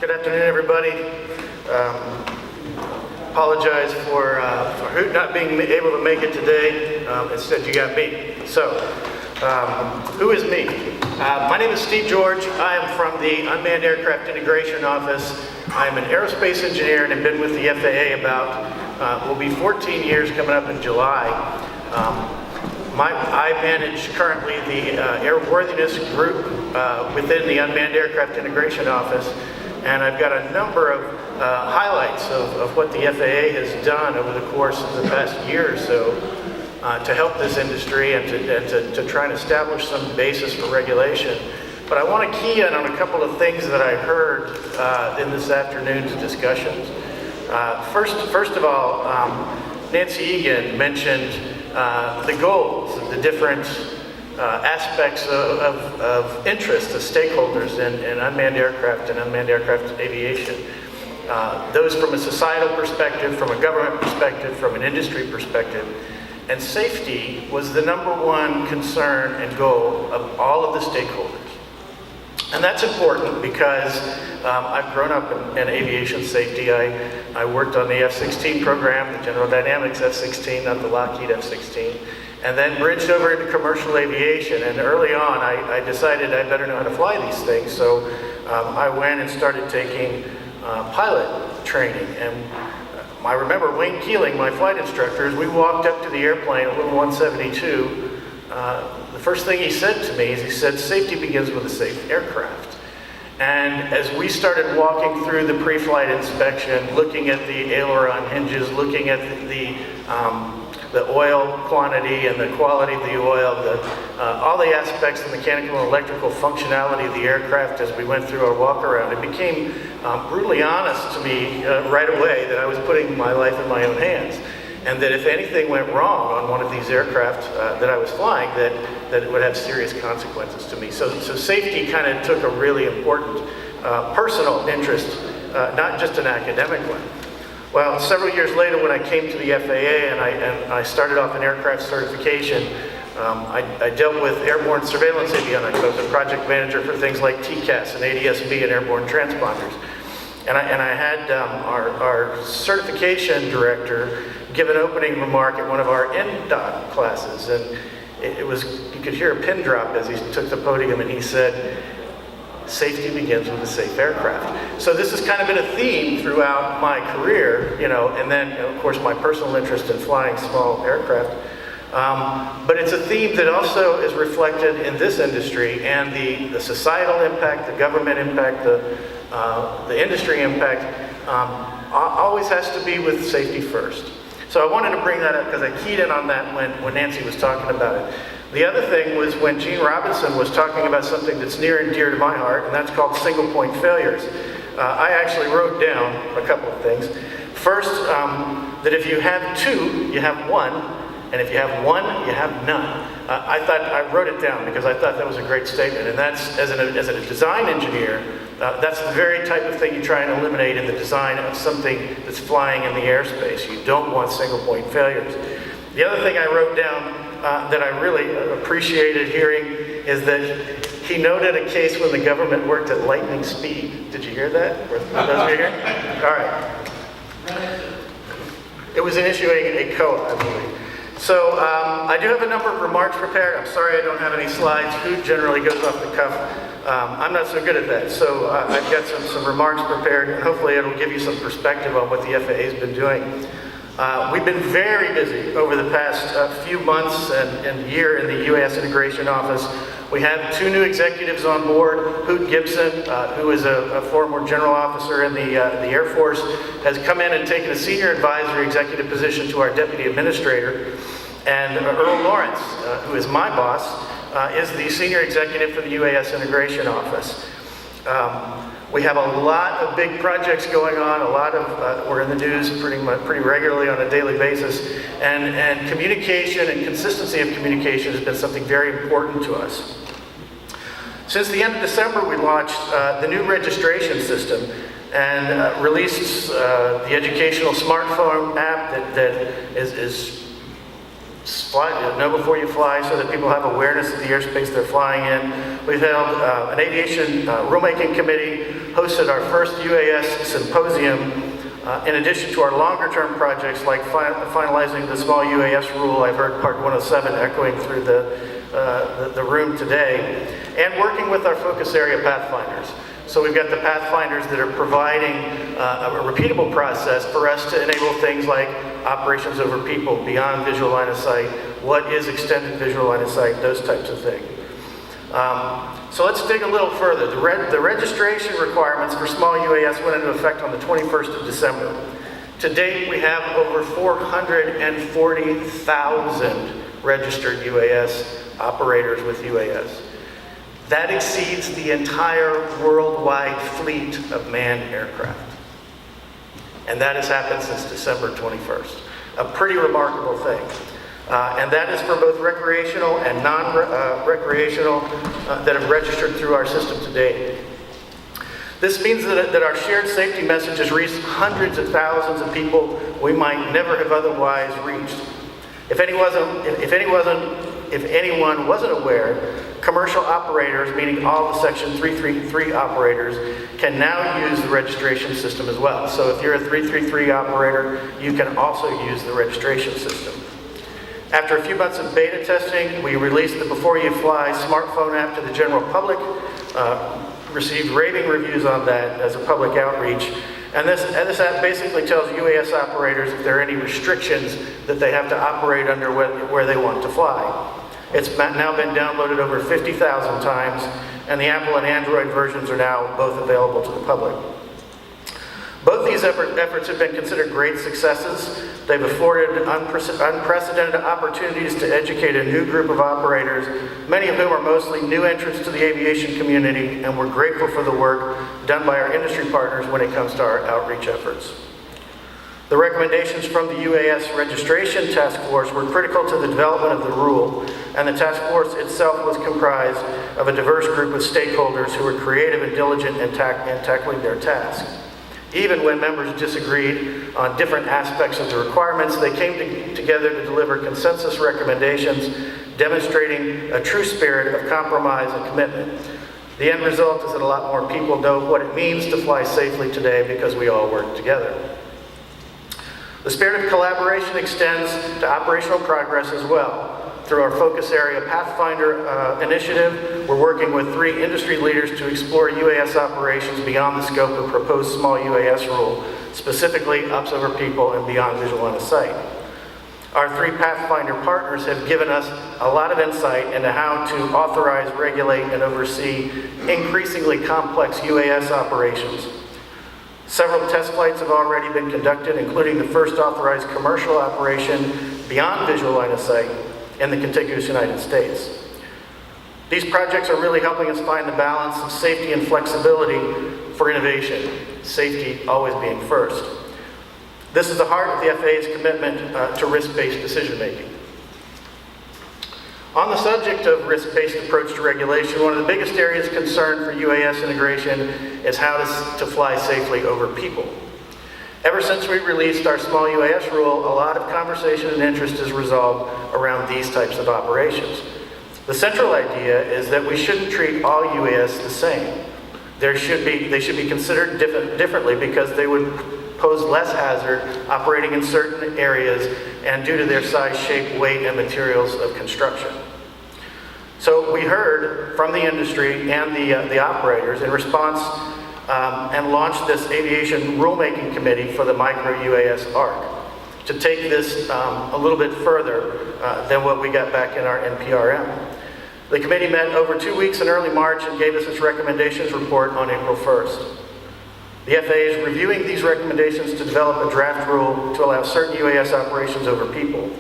Good afternoon, everybody. Apologize for Hoot not being able to make it today. Instead, you got me. So, who is me? My name is Steve George. I am from the Unmanned Aircraft Integration Office. I'm an aerospace engineer and have been with the FAA about, will be 14 years coming up in July. I manage currently the airworthiness group within the Unmanned Aircraft Integration Office, and I've got a number of highlights of what the FAA has done over the course of the past year or so to help this industry and to try and establish some basis for regulation. But I want to key in on a couple of things that I heard in this afternoon's discussions. First of all, Nancy Egan mentioned the goals of the different aspects of interest to stakeholders in unmanned aircraft and unmanned aircraft aviation. Those from a societal perspective, from a government perspective, from an industry perspective. And safety was the #1 concern and goal of all of the stakeholders. And that's important because I've grown up in aviation safety. I worked on the F-16 program, the General Dynamics F-16, not the Lockheed F-16, and then bridged over into commercial aviation. And early on, I decided I better know how to fly these things. So I went and started taking pilot training. And I remember Wayne Keeling, my flight instructor, as we walked up to the airplane, a little 172, the first thing he said to me is, he said, "Safety begins with a safe aircraft." And as we started walking through the pre-flight inspection, looking at the aileron hinges, looking at the oil quantity and the quality of the oil, all the aspects of mechanical and electrical functionality of the aircraft as we went through our walk around, it became brutally honest to me right away that I was putting my life in my own hands. And that if anything went wrong on one of these aircraft that I was flying, that it would have serious consequences to me. So safety kind of took a really important personal interest, not just an academic one. Well, several years later when I came to the FAA and I started off in aircraft certification, I dealt with airborne surveillance avionics. I was a project manager for things like TCAS and ADS-B and airborne transponders. And I had our certification director give an opening remark at one of our NDOT classes, and you could hear a pin drop as he took the podium, and he said, "Safety begins with a safe aircraft." So this has kind of been a theme throughout my career, and then of course my personal interest in flying small aircraft. But it's a theme that also is reflected in this industry, and the societal impact, the government impact, the industry impact always has to be with safety first. So I wanted to bring that up because I keyed in on that when Nancy was talking about it. The other thing was when Gene Robinson was talking about something that's near and dear to my heart, and that's called single point failures. I actually wrote down a couple of things. First, that if you have two, you have one, and if you have one, you have none. I wrote it down because I thought that was a great statement, and that's, as a design engineer, that's the very type of thing you try and eliminate in the design of something that's flying in the airspace. You don't want single point failures. The other thing I wrote down that I really appreciated hearing is that he noted a case when the government worked at lightning speed. Did you hear that? Those of you here? All right. It was in issuing a COA, I believe. So I do have a number of remarks prepared. I'm sorry I don't have any slides. Who generally goes off the cuff? I'm not so good at that. So I've got some remarks prepared, and hopefully it'll give you some perspective on what the FAA has been doing. We've been very busy over the past few months and year in the Uas Integration Office. We have 2 new executives on board. Hoot Gibson, who is a former general officer in the Air Force, has come in and taken a senior advisory executive position to our deputy administrator. And Earl Lawrence, who is my boss, is the senior executive for the UAS Integration Office. We have a lot of big projects going on, we're in the news pretty regularly on a daily basis, and communication and consistency of communication has been something very important to us. Since the end of December, we launched the new registration system and released the educational smartphone app that is know before you fly, so that people have awareness of the airspace they're flying in. We've held an aviation rulemaking committee, hosted our first Uas Symposium, in addition to our longer-term projects like finalizing the small UAS rule. I've heard Part 107 echoing through the room today, and working with our focus area Pathfinders. So we've got the Pathfinders that are providing a repeatable process for us to enable things like operations over people, beyond visual line of sight, what is extended visual line of sight, those types of things. So let's dig a little further. The registration requirements for small UAS went into effect on the 21st of December. To date, we have over 440,000 registered UAS operators with UAS. That exceeds the entire worldwide fleet of manned aircraft. And that has happened since December 21st. A pretty remarkable thing. And that is for both recreational and non-recreational that have registered through our system to date. This means that our shared safety message has reached hundreds of thousands of people we might never have otherwise reached. If anyone wasn't aware, commercial operators, meaning all the Section 333 operators, can now use the registration system as well. So if you're a 333 operator, you can also use the registration system. After a few months of beta testing, we released the Before You Fly smartphone app to the general public, received raving reviews on that as a public outreach. And this app basically tells UAS operators if there are any restrictions that they have to operate under where they want to fly. It's now been downloaded over 50,000 times, and the Apple and Android versions are now both available to the public. Both these efforts have been considered great successes. They've afforded unprecedented opportunities to educate a new group of operators, many of whom are mostly new entrants to the aviation community, and we're grateful for the work done by our industry partners when it comes to our outreach efforts. The recommendations from the UAS Registration Task Force were critical to the development of the rule, and the task force itself was comprised of a diverse group of stakeholders who were creative and diligent in tackling their tasks. Even when members disagreed on different aspects of the requirements, they came together to deliver consensus recommendations, demonstrating a true spirit of compromise and commitment. The end result is that a lot more people know what it means to fly safely today because we all work together. The spirit of collaboration extends to operational progress as well. Through our focus area Pathfinder initiative, we're working with 3 industry leaders to explore UAS operations beyond the scope of proposed small UAS rule, specifically ops over people and beyond visual line of sight. Our 3 Pathfinder partners have given us a lot of insight into how to authorize, regulate, and oversee increasingly complex UAS operations. Several test flights have already been conducted, including the first authorized commercial operation beyond visual line of sight in the contiguous United States. These projects are really helping us find the balance of safety and flexibility for innovation, safety always being first. This is the heart of the FAA's commitment to risk-based decision-making. On the subject of risk-based approach to regulation, one of the biggest areas of concern for UAS integration is how to fly safely over people. Ever since we released our small UAS rule, a lot of conversation and interest is resolved around these types of operations. The central idea is that we shouldn't treat all UAS the same. They should be considered differently because they would pose less hazard operating in certain areas and due to their size, shape, weight, and materials of construction. So we heard from the industry and the operators in response and launched this aviation rulemaking committee for the micro UAS ARC to take this a little bit further than what we got back in our NPRM. The committee met over 2 weeks in early March and gave us its recommendations report on April 1st. The FAA is reviewing these recommendations to develop a draft rule to allow certain UAS operations over people.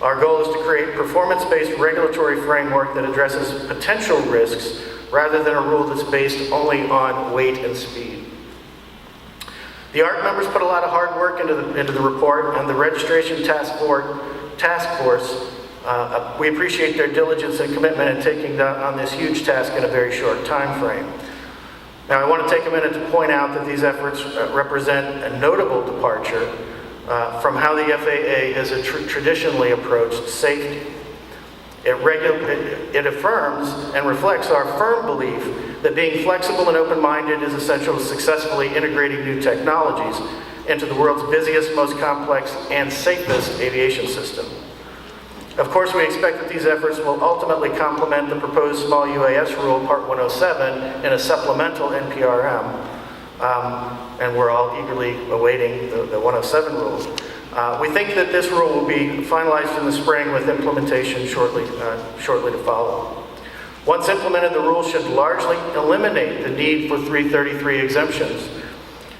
Our goal is to create performance-based regulatory framework that addresses potential risks rather than a rule that's based only on weight and speed. The ARC members put a lot of hard work into the report, and the registration task force, we appreciate their diligence and commitment in taking on this huge task in a very short time frame. Now, I want to take a minute to point out that these efforts represent a notable departure from how the FAA has traditionally approached safety. It affirms and reflects our firm belief that being flexible and open-minded is essential to successfully integrating new technologies into the world's busiest, most complex, and safest aviation system. Of course, we expect that these efforts will ultimately complement the proposed small UAS rule, Part 107, in a supplemental NPRM, and we're all eagerly awaiting the 107 rule. We think that this rule will be finalized in the spring with implementation shortly to follow. Once implemented, the rule should largely eliminate the need for 333 exemptions,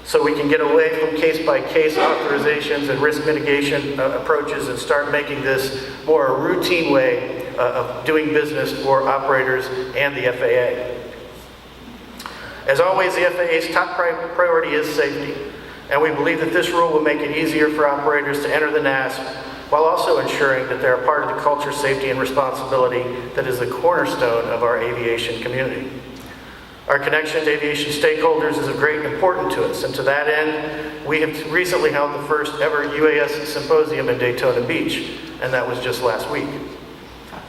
so we can get away from case-by-case authorizations and risk mitigation approaches and start making this more a routine way of doing business for operators and the FAA. As always, the FAA's top priority is safety, and we believe that this rule will make it easier for operators to enter the NASP while also ensuring that they're a part of the culture, safety, and responsibility that is the cornerstone of our aviation community. Our connection to aviation stakeholders is of great importance to us, and to that end, we have recently held the first ever Uas Symposium in Daytona Beach, and that was just last week.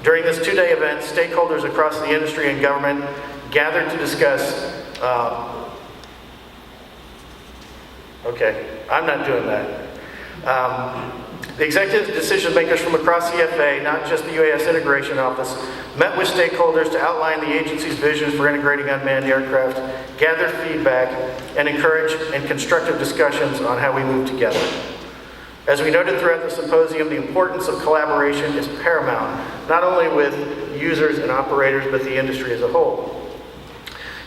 During this two-day event, stakeholders across the industry and government gathered to discuss okay, I'm not doing that. The executive decision makers from across the FAA, not just the UAS Integration Office, met with stakeholders to outline the agency's vision for integrating unmanned aircraft, gather feedback, and encourage and constructive discussions on how we move together. As we noted throughout the symposium, the importance of collaboration is paramount, not only with users and operators, but the industry as a whole.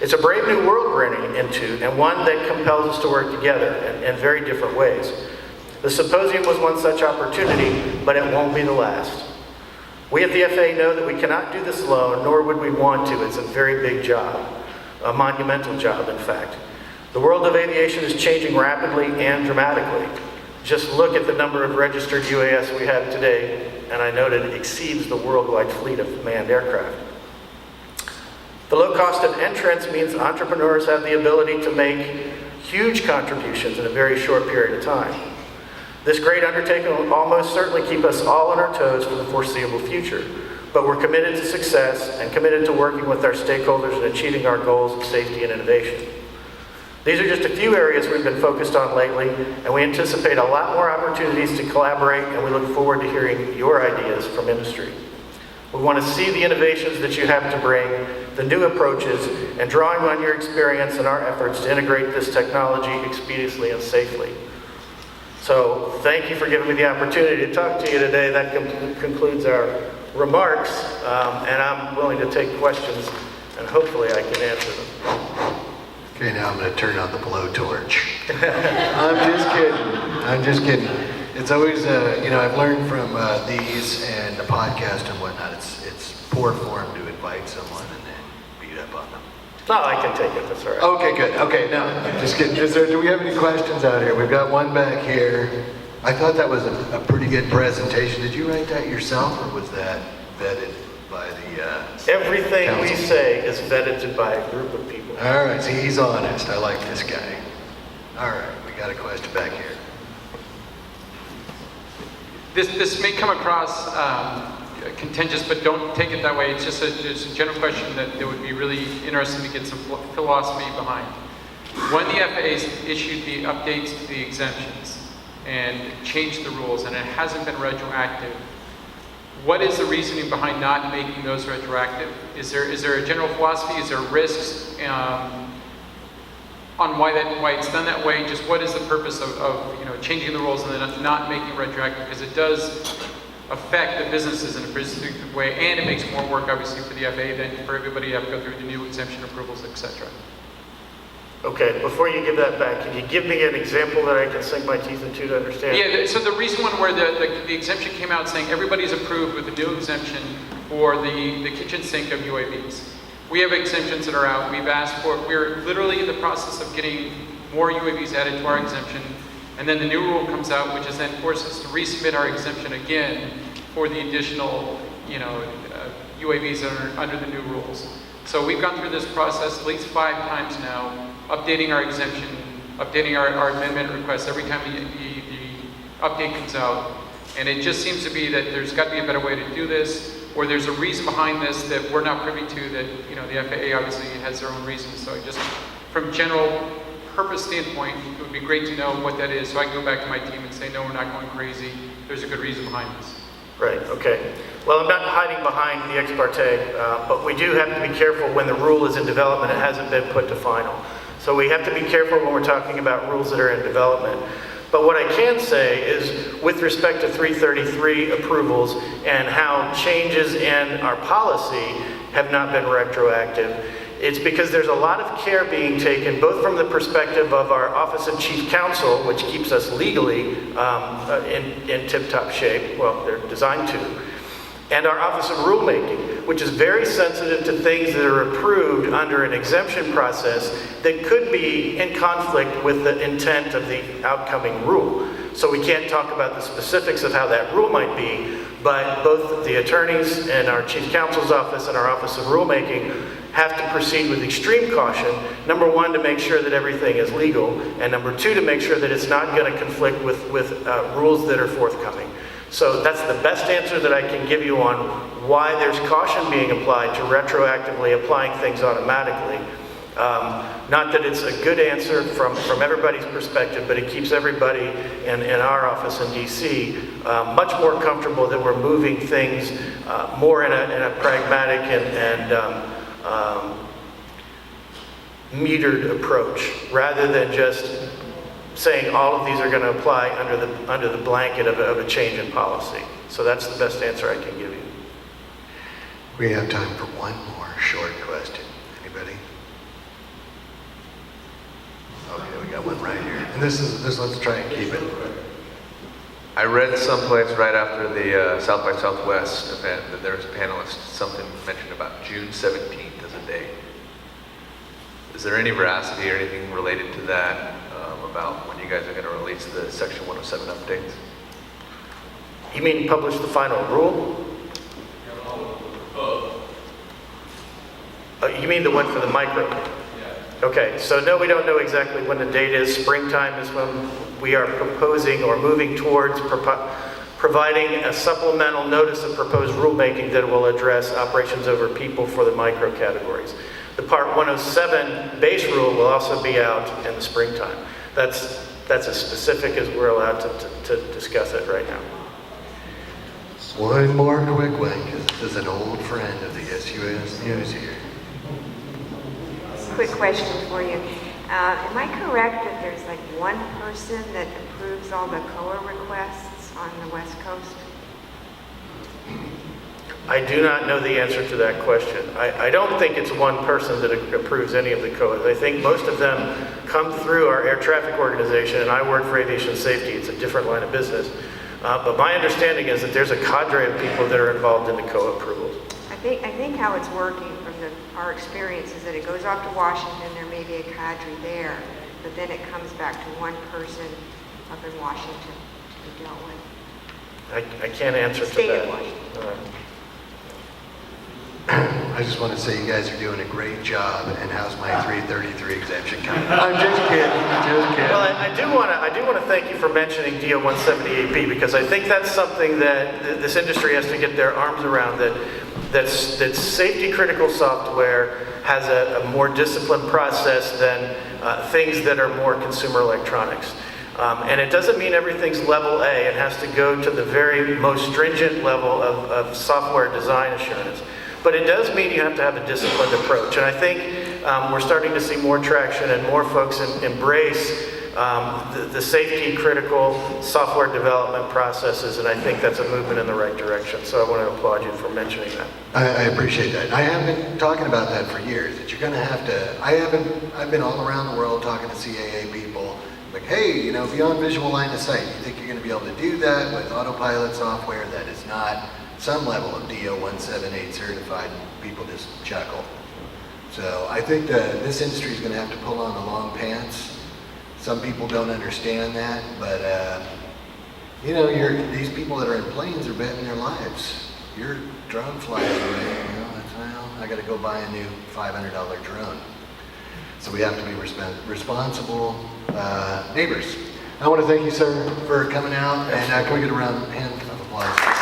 It's a brave new world we're entering into, and one that compels us to work together in very different ways. The symposium was one such opportunity, but it won't be the last. We at the FAA know that we cannot do this alone, nor would we want to. It's a very big job, a monumental job, in fact. The world of aviation is changing rapidly and dramatically. Just look at the number of registered UAS we have today, and I noted it exceeds the worldwide fleet of manned aircraft. The low cost of entrance means entrepreneurs have the ability to make huge contributions in a very short period of time. This great undertaking will almost certainly keep us all on our toes for the foreseeable future, but we're committed to success and committed to working with our stakeholders in achieving our goals of safety and innovation. These are just a few areas we've been focused on lately, and we anticipate a lot more opportunities to collaborate, and we look forward to hearing your ideas from industry. We want to see the innovations that you have to bring, the new approaches, and drawing on your experience and our efforts to integrate this technology expeditiously and safely. So thank you for giving me the opportunity to talk to you today. That concludes our remarks, and I'm willing to take questions, and hopefully I can answer them. Okay, now I'm going to turn on the blowtorch. I'm just kidding. It's always, I've learned from these and the podcast and whatnot, it's poor form to invite someone and then beat up on them. No, I can take it, that's all right. Okay, good. Okay, now, just kidding. Do we have any questions out here? We've got one back here. I thought that was a pretty good presentation. Did you write that yourself, or was that vetted by the Everything council? We say is vetted by a group of people. All right, see, he's honest. I like this guy. All right, we got a question back here. This may come across contentious, but don't take it that way. It's just a general question that would be really interesting to get some philosophy behind. When the FAA issued the updates to the exemptions and changed the rules, and it hasn't been retroactive, what is the reasoning behind not making those retroactive? Is there a general philosophy? Is there risks on why it's done that way? Just what is the purpose of changing the rules and then not making it retroactive? Because it does affect the businesses in a restrictive way, and it makes more work obviously for the FAA than for everybody to have to go through the new exemption approvals, etc. Okay, before you give that back, can you give me an example that I can sink my teeth into to understand? Yeah, so the recent one where the exemption came out saying everybody's approved with the new exemption for the kitchen sink of UAVs. We have exemptions that are out. We've asked for, we're literally in the process of getting more UAVs added to our exemption, and then the new rule comes out, which is then forces us to resubmit our exemption again for the additional, UAVs that are under the new rules. So we've gone through this process at least 5 times now, updating our exemption, updating our amendment requests every time the update comes out. And it just seems to be that there's got to be a better way to do this, or there's a reason behind this that we're not privy to, that, you know, the FAA obviously has their own reasons. So just from general purpose standpoint, it would be great to know what that is, so I can go back to my team and say, no, we're not going crazy. There's a good reason behind this. Right, okay. Well, I'm not hiding behind the ex parte, but we do have to be careful when the rule is in development, it hasn't been put to final. So we have to be careful when we're talking about rules that are in development. But what I can say is, with respect to 333 approvals and how changes in our policy have not been retroactive, it's because there's a lot of care being taken, both from the perspective of our Office of Chief Counsel, which keeps us legally in tip-top shape, well, they're designed to, and our Office of Rulemaking, which is very sensitive to things that are approved under an exemption process that could be in conflict with the intent of the outcoming rule. So we can't talk about the specifics of how that rule might be, but both the attorneys and our Chief Counsel's office and our Office of Rulemaking have to proceed with extreme caution. Number one, to make sure that everything is legal, and number two, to make sure that it's not going to conflict with rules that are forthcoming. So that's the best answer that I can give you on why there's caution being applied to retroactively applying things automatically. Not that it's a good answer from everybody's perspective, but it keeps everybody in our office in DC much more comfortable that we're moving things more in a pragmatic and metered approach, rather than just saying all of these are going to apply under the blanket of a change in policy. So that's the best answer I can give you. We have time for one more short question. Anybody? Okay, we got one right here. And this let's try and keep it. I read someplace right after the South by Southwest event that there was a panelist, something mentioned about June 17th as a date. Is there any veracity or anything related to that about when you guys are going to release the Section 107 updates? You mean publish the final rule? You mean the one for the micro? Okay, so no, we don't know exactly when the date is. Springtime is when we are proposing or moving towards providing a supplemental notice of proposed rulemaking that will address operations over people for the micro categories. The Part 107 base rule will also be out in the springtime. That's as specific as we're allowed to discuss it right now. One more quick one, because this is an old friend of the SUS News here. Quick question for you. Am I correct that there's like one person that approves all the COA requests on the West Coast? I do not know the answer to that question. I don't think it's one person that approves any of the codes. I think most of them come through our air traffic organization, and I work for aviation safety. It's a different line of business. But my understanding is that there's a cadre of people that are involved in the COA approvals. I think how it's working from our experience is that it goes off to Washington, there may be a cadre there, but then it comes back to one person up in Washington to be dealt with. I can't answer to State that. of Washington. I just want to say you guys are doing a great job, and how's my 333 exemption coming? I'm just kidding, Well, I do want to thank you for mentioning DO 178B, because I think that's something that this industry has to get their arms around, that safety critical software has a more disciplined process than things that are more consumer electronics. And it doesn't mean everything's level A. It has to go to the very most stringent level of software design assurance. But it does mean you have to have a disciplined approach. And I think we're starting to see more traction and more folks embrace the safety critical software development processes, and I think that's a movement in the right direction. So I want to applaud you for mentioning that. I appreciate that. I have been talking about that for years, that you're going to have to, I've been all around the world talking to CAA people, like, hey, beyond visual line of sight, you think you're going to be able to do that with autopilot software that is not some level of DO 178 certified? People just chuckle. So I think that this industry is going to have to pull on the long pants. Some people don't understand that, but these people that are in planes are betting their lives. Your drone flies away, I got to go buy a new $500 drone. So we have to be responsible neighbors. I want to thank you, sir, for coming out, and can we get a round hand of applause?